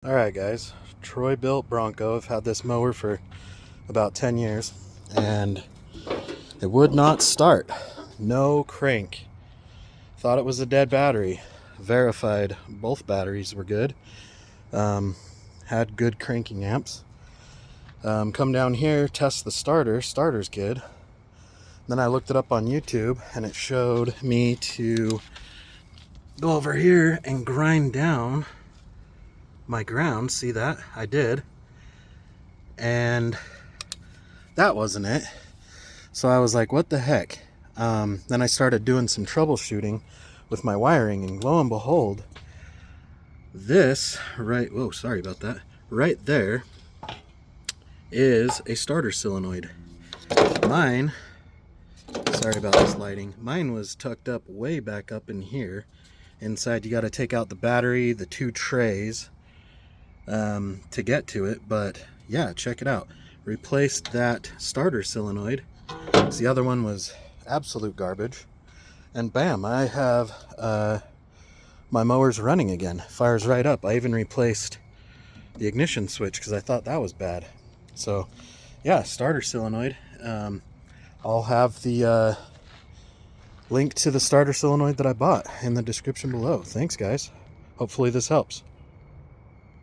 Alright guys, Troy Bilt Bronco. I've had this mower for about 10 years and it would not start. No crank. Thought it was a dead battery. Verified both batteries were good. Had good cranking amps. Come down here, test the starter. Starter's good. Then I looked it up on YouTube and it showed me to go over here and grind down my ground. See that? I did. And that wasn't it. So I was like, what the heck? Then I started doing some troubleshooting with my wiring, and lo and behold, this right there is a starter solenoid. Mine, sorry about this lighting, mine was tucked up way back up in here. Inside you got to take out the battery, the two trays, to get to it. But yeah, check it out. Replaced that starter solenoid. The other one was absolute garbage, and bam, I have my mower's running again. Fires right up. I even replaced the ignition switch because I thought that was bad. So yeah, starter solenoid. I'll have the link to the starter solenoid that I bought in the description below. Thanks guys, hopefully this helps.